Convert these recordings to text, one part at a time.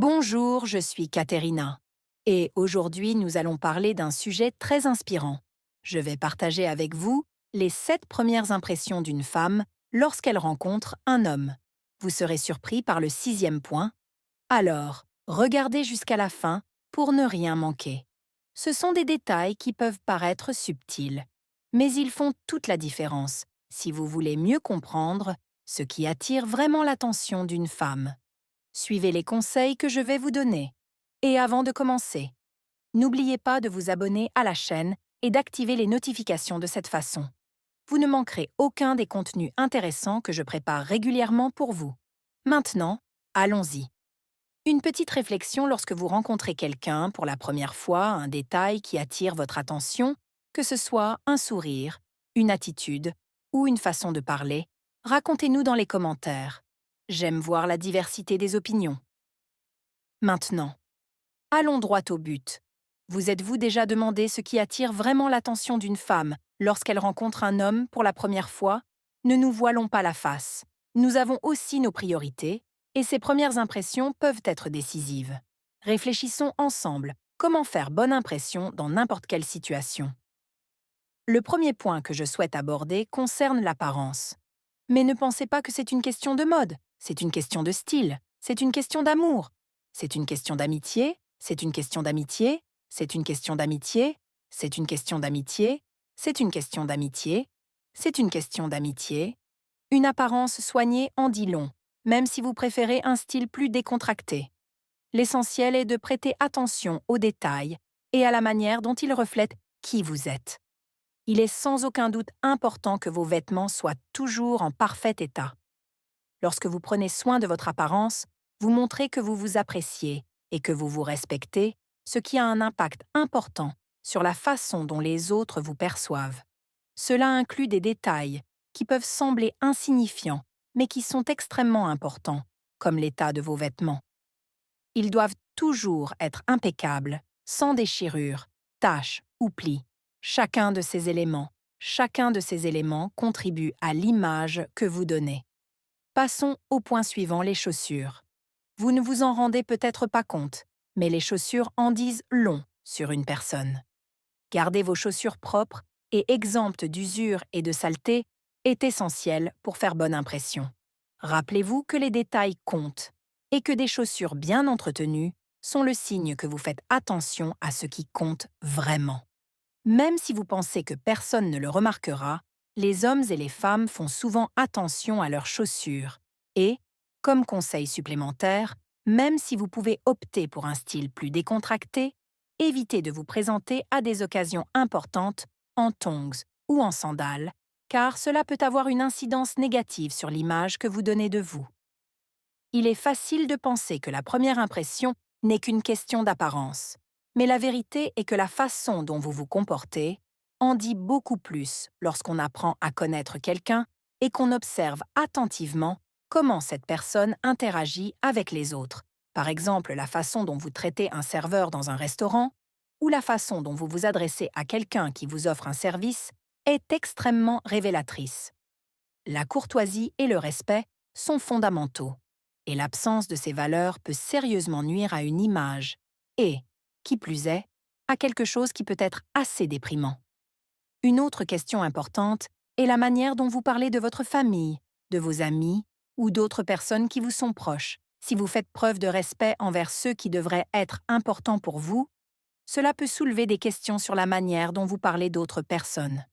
Bonjour, je suis Katerina. Et aujourd'hui, nous allons parler d'un sujet très inspirant. Je vais partager avec vous les 7 premières impressions d'une femme lorsqu'elle rencontre un homme. Vous serez surpris par le sixième point. Alors, regardez jusqu'à la fin pour ne rien manquer. Ce sont des détails qui peuvent paraître subtils, mais ils font toute la différence si vous voulez mieux comprendre ce qui attire vraiment l'attention d'une femme. Suivez les conseils que je vais vous donner. Et avant de commencer, n'oubliez pas de vous abonner à la chaîne et d'activer les notifications de cette façon. Vous ne manquerez aucun des contenus intéressants que je prépare régulièrement pour vous. Maintenant, allons-y. Une petite réflexion lorsque vous rencontrez quelqu'un pour la première fois, un détail qui attire votre attention, que ce soit un sourire, une attitude ou une façon de parler, racontez-nous dans les commentaires. J'aime voir la diversité des opinions. Maintenant, allons droit au but. Vous êtes-vous déjà demandé ce qui attire vraiment l'attention d'une femme lorsqu'elle rencontre un homme pour la première fois? Ne nous voilons pas la face. Nous avons aussi nos priorités, et ces premières impressions peuvent être décisives. Réfléchissons ensemble comment faire bonne impression dans n'importe quelle situation. Le premier point que je souhaite aborder concerne l'apparence. Mais ne pensez pas que c'est une question de mode, c'est une question de style, c'est une question d'amour, c'est une question d'amitié, c'est une question d'amitié, c'est une question d'amitié, c'est une question d'amitié, c'est une question d'amitié, c'est une question d'amitié. Une apparence soignée en dit long, même si vous préférez un style plus décontracté. L'essentiel est de prêter attention aux détails et à la manière dont ils reflètent qui vous êtes. Il est sans aucun doute important que vos vêtements soient toujours en parfait état. Lorsque vous prenez soin de votre apparence, vous montrez que vous vous appréciez et que vous vous respectez, ce qui a un impact important sur la façon dont les autres vous perçoivent. Cela inclut des détails qui peuvent sembler insignifiants, mais qui sont extrêmement importants, comme l'état de vos vêtements. Ils doivent toujours être impeccables, sans déchirures, taches ou plis. Chacun de ces éléments contribue à l'image que vous donnez. Passons au point suivant, les chaussures. Vous ne vous en rendez peut-être pas compte, mais les chaussures en disent long sur une personne. Garder vos chaussures propres et exemptes d'usure et de saleté est essentiel pour faire bonne impression. Rappelez-vous que les détails comptent et que des chaussures bien entretenues sont le signe que vous faites attention à ce qui compte vraiment. Même si vous pensez que personne ne le remarquera, les hommes et les femmes font souvent attention à leurs chaussures et, comme conseil supplémentaire, même si vous pouvez opter pour un style plus décontracté, évitez de vous présenter à des occasions importantes en tongs ou en sandales, car cela peut avoir une incidence négative sur l'image que vous donnez de vous. Il est facile de penser que la première impression n'est qu'une question d'apparence, mais la vérité est que la façon dont vous vous comportez en dit beaucoup plus lorsqu'on apprend à connaître quelqu'un et qu'on observe attentivement comment cette personne interagit avec les autres. Par exemple, la façon dont vous traitez un serveur dans un restaurant ou la façon dont vous vous adressez à quelqu'un qui vous offre un service est extrêmement révélatrice. La courtoisie et le respect sont fondamentaux, et l'absence de ces valeurs peut sérieusement nuire à une image et, qui plus est, à quelque chose qui peut être assez déprimant. Une autre question importante est la manière dont vous parlez de votre famille, de vos amis ou d'autres personnes qui vous sont proches. Si vous faites preuve de respect envers ceux qui devraient être importants pour vous, cela peut soulever des questions sur la manière dont vous parlez d'autres personnes.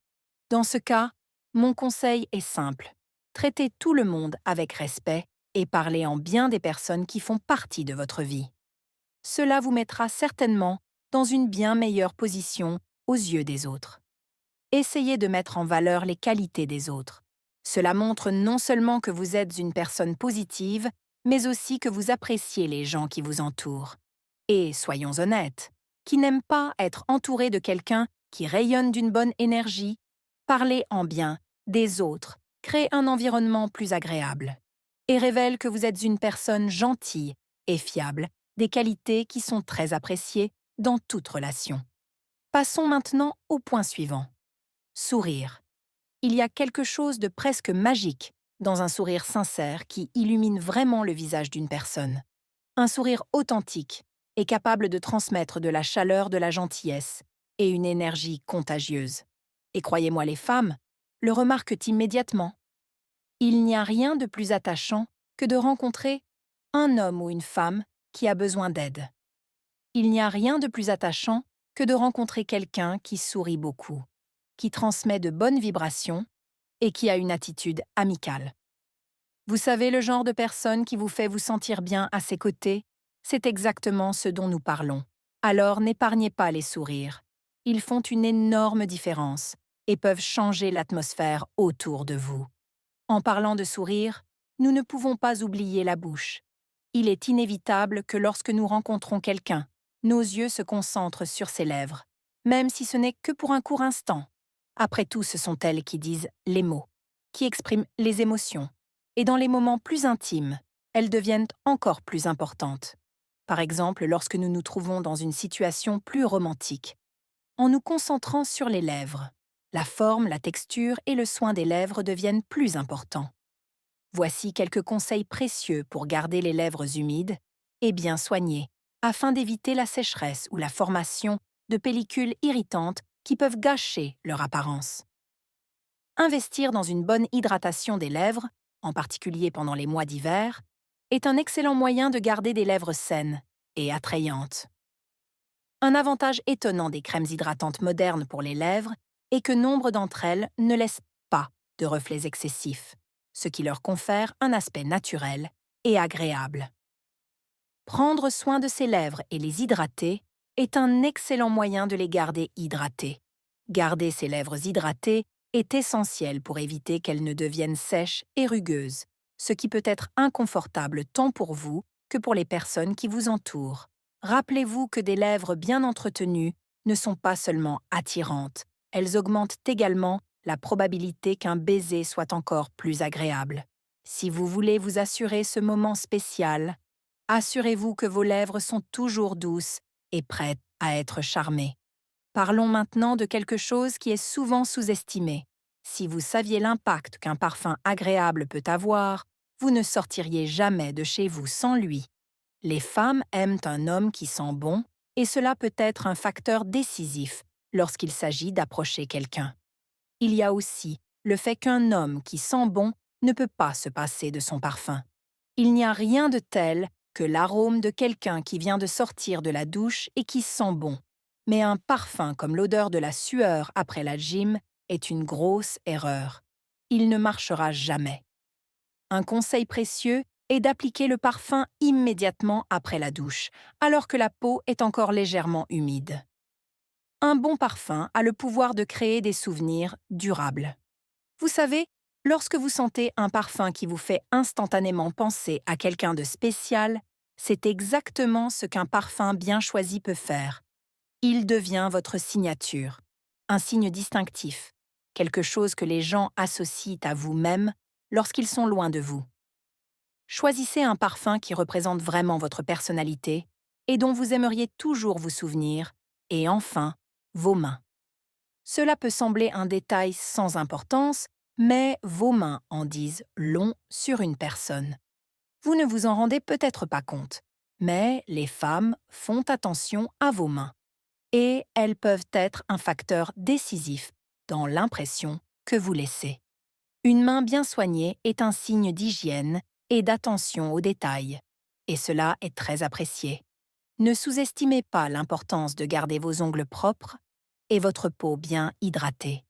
Dans ce cas, mon conseil est simple. Traitez tout le monde avec respect et parlez en bien des personnes qui font partie de votre vie. Cela vous mettra certainement dans une bien meilleure position aux yeux des autres. Essayez de mettre en valeur les qualités des autres. Cela montre non seulement que vous êtes une personne positive, mais aussi que vous appréciez les gens qui vous entourent. Et, soyons honnêtes, qui n'aime pas être entouré de quelqu'un qui rayonne d'une bonne énergie? Parler en bien des autres crée un environnement plus agréable et révèle que vous êtes une personne gentille et fiable, des qualités qui sont très appréciées dans toute relation. Passons maintenant au point suivant. Sourire. Il y a quelque chose de presque magique dans un sourire sincère qui illumine vraiment le visage d'une personne. Un sourire authentique est capable de transmettre de la chaleur, de la gentillesse et une énergie contagieuse. Et croyez-moi, les femmes le remarquent immédiatement. Il n'y a rien de plus attachant que de rencontrer un homme ou une femme qui a besoin d'aide. Il n'y a rien de plus attachant que de rencontrer quelqu'un qui sourit beaucoup, qui transmet de bonnes vibrations et qui a une attitude amicale. Vous savez le genre de personne qui vous fait vous sentir bien à ses côtés? C'est exactement ce dont nous parlons. Alors n'épargnez pas les sourires. Ils font une énorme différence et peuvent changer l'atmosphère autour de vous. En parlant de sourire, nous ne pouvons pas oublier la bouche. Il est inévitable que lorsque nous rencontrons quelqu'un, nos yeux se concentrent sur ses lèvres, même si ce n'est que pour un court instant. Après tout, ce sont elles qui disent les mots, qui expriment les émotions. Et dans les moments plus intimes, elles deviennent encore plus importantes. Par exemple, lorsque nous nous trouvons dans une situation plus romantique, en nous concentrant sur les lèvres. La forme, la texture et le soin des lèvres deviennent plus importants. Voici quelques conseils précieux pour garder les lèvres humides et bien soignées, afin d'éviter la sécheresse ou la formation de pellicules irritantes qui peuvent gâcher leur apparence. Investir dans une bonne hydratation des lèvres, en particulier pendant les mois d'hiver, est un excellent moyen de garder des lèvres saines et attrayantes. Un avantage étonnant des crèmes hydratantes modernes pour les lèvres est que nombre d'entre elles ne laissent pas de reflets excessifs, ce qui leur confère un aspect naturel et agréable. Prendre soin de ses lèvres et les hydrater est un excellent moyen de les garder hydratées. Garder ses lèvres hydratées est essentiel pour éviter qu'elles ne deviennent sèches et rugueuses, ce qui peut être inconfortable tant pour vous que pour les personnes qui vous entourent. Rappelez-vous que des lèvres bien entretenues ne sont pas seulement attirantes, elles augmentent également la probabilité qu'un baiser soit encore plus agréable. Si vous voulez vous assurer ce moment spécial, assurez-vous que vos lèvres sont toujours douces et prêtes à être charmées. Parlons maintenant de quelque chose qui est souvent sous-estimé. Si vous saviez l'impact qu'un parfum agréable peut avoir, vous ne sortiriez jamais de chez vous sans lui. Les femmes aiment un homme qui sent bon, et cela peut être un facteur décisif lorsqu'il s'agit d'approcher quelqu'un. Il y a aussi le fait qu'un homme qui sent bon ne peut pas se passer de son parfum. Il n'y a rien de tel que l'arôme de quelqu'un qui vient de sortir de la douche et qui sent bon. Mais un parfum comme l'odeur de la sueur après la gym est une grosse erreur. Il ne marchera jamais. Un conseil précieux est d'appliquer le parfum immédiatement après la douche, alors que la peau est encore légèrement humide. Un bon parfum a le pouvoir de créer des souvenirs durables. Vous savez, lorsque vous sentez un parfum qui vous fait instantanément penser à quelqu'un de spécial, c'est exactement ce qu'un parfum bien choisi peut faire. Il devient votre signature, un signe distinctif, quelque chose que les gens associent à vous-même lorsqu'ils sont loin de vous. Choisissez un parfum qui représente vraiment votre personnalité et dont vous aimeriez toujours vous souvenir, et enfin, vos mains. Cela peut sembler un détail sans importance, mais vos mains en disent long sur une personne. Vous ne vous en rendez peut-être pas compte, mais les femmes font attention à vos mains. Et elles peuvent être un facteur décisif dans l'impression que vous laissez. Une main bien soignée est un signe d'hygiène et d'attention aux détails, et cela est très apprécié. Ne sous-estimez pas l'importance de garder vos ongles propres et votre peau bien hydratée.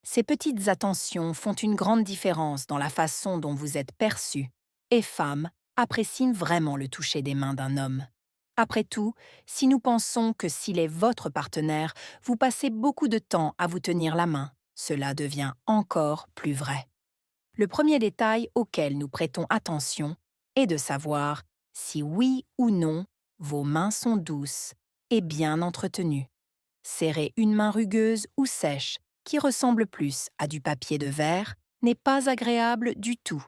Ces petites attentions font une grande différence dans la façon dont vous êtes perçu, et femmes apprécient vraiment le toucher des mains d'un homme. Après tout, si nous pensons que s'il est votre partenaire, vous passez beaucoup de temps à vous tenir la main, cela devient encore plus vrai. Le premier détail auquel nous prêtons attention est de savoir si oui ou non vos mains sont douces et bien entretenues. Serrer une main rugueuse ou sèche, qui ressemble plus à du papier de verre, n'est pas agréable du tout.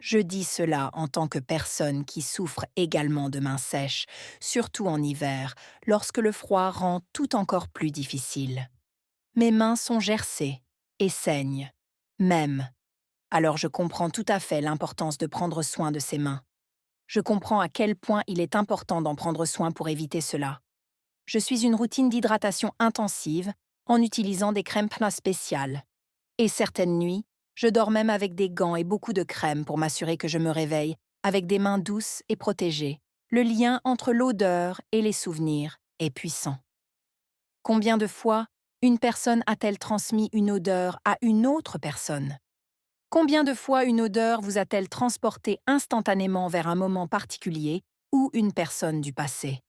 Je dis cela en tant que personne qui souffre également de mains sèches, surtout en hiver, lorsque le froid rend tout encore plus difficile. Mes mains sont gercées et saignent, même. Alors je comprends tout à fait l'importance de prendre soin de ces mains. Je comprends à quel point il est important d'en prendre soin pour éviter cela. Je suis une routine d'hydratation intensive en utilisant des crèmes spéciales. Et certaines nuits, je dors même avec des gants et beaucoup de crème pour m'assurer que je me réveille avec des mains douces et protégées. Le lien entre l'odeur et les souvenirs est puissant. Combien de fois une personne a-t-elle transmis une odeur à une autre personne? Combien de fois une odeur vous a-t-elle transporté instantanément vers un moment particulier ou une personne du passé?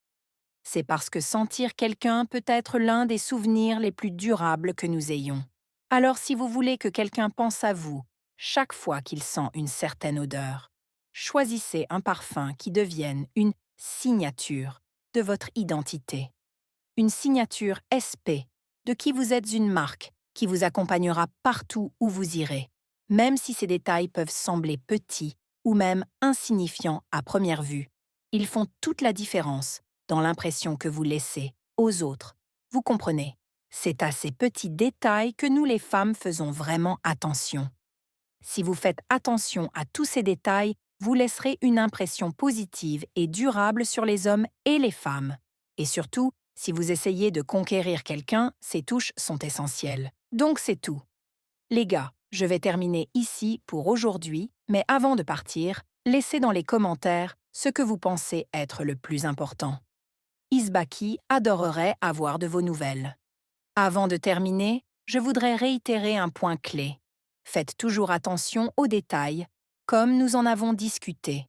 C'est parce que sentir quelqu'un peut être l'un des souvenirs les plus durables que nous ayons. Alors si vous voulez que quelqu'un pense à vous chaque fois qu'il sent une certaine odeur, choisissez un parfum qui devienne une signature de votre identité. Une signature SP de qui vous êtes, une marque qui vous accompagnera partout où vous irez, même si ces détails peuvent sembler petits ou même insignifiants à première vue. Ils font toute la différence dans l'impression que vous laissez aux autres. Vous comprenez? C'est à ces petits détails que nous les femmes faisons vraiment attention. Si vous faites attention à tous ces détails, vous laisserez une impression positive et durable sur les hommes et les femmes. Et surtout, si vous essayez de conquérir quelqu'un, ces touches sont essentielles. Donc c'est tout. Les gars, je vais terminer ici pour aujourd'hui, mais avant de partir, laissez dans les commentaires ce que vous pensez être le plus important. Isbaki adorerait avoir de vos nouvelles. Avant de terminer, je voudrais réitérer un point clé. Faites toujours attention aux détails, comme nous en avons discuté.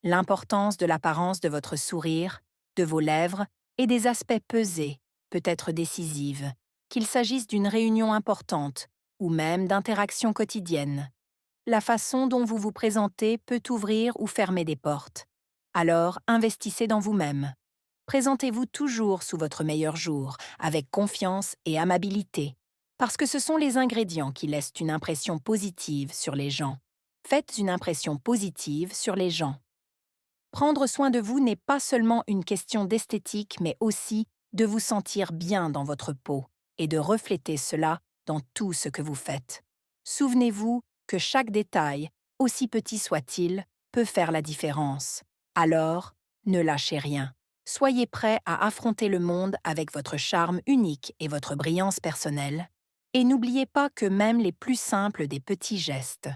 L'importance de l'apparence de votre sourire, de vos lèvres et des aspects pesés peut être décisive, qu'il s'agisse d'une réunion importante ou même d'interactions quotidiennes. La façon dont vous vous présentez peut ouvrir ou fermer des portes. Alors, investissez dans vous-même. Présentez-vous toujours sous votre meilleur jour, avec confiance et amabilité, parce que ce sont les ingrédients qui laissent une impression positive sur les gens. Faites une impression positive sur les gens. Prendre soin de vous n'est pas seulement une question d'esthétique, mais aussi de vous sentir bien dans votre peau et de refléter cela dans tout ce que vous faites. Souvenez-vous que chaque détail, aussi petit soit-il, peut faire la différence. Alors, ne lâchez rien. Soyez prêt à affronter le monde avec votre charme unique et votre brillance personnelle. Et n'oubliez pas que même les plus simples des petits gestes.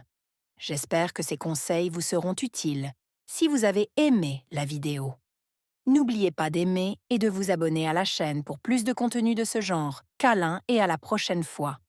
J'espère que ces conseils vous seront utiles si vous avez aimé la vidéo. N'oubliez pas d'aimer et de vous abonner à la chaîne pour plus de contenu de ce genre. Câlin et à la prochaine fois.